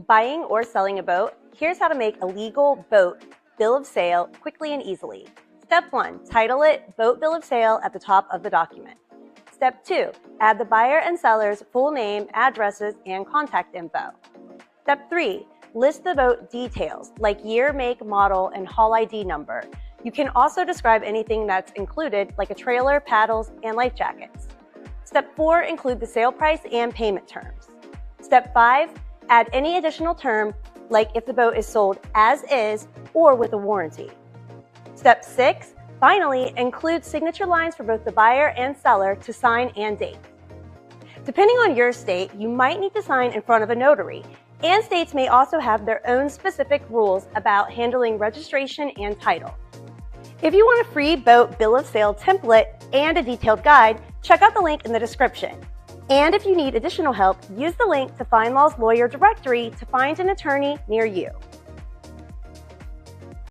Buying or selling a boat? Here's how to make a legal boat bill of sale quickly and easily. Step 1. Title it Boat Bill of Sale at the top of the document. Step 2. Add the buyer and seller's full name, addresses, and contact info. Step 3. List the boat details like year, make, model, and hull ID number. You can also describe anything that's included like a trailer, paddles, and life jackets. Step 4. Include the sale price and payment terms. Step 5. Add any additional term like if the boat is sold as is or with a warranty. Step 6. Finally, include signature lines for both the buyer and seller to sign and date. Depending on your state, you might need to sign in front of a notary, and states may also have their own specific rules about handling registration and title. If you want a free boat bill of sale template and a detailed guide, check out the link in the description. And if you need additional help, use the link to FindLaw's lawyer directory to find an attorney near you.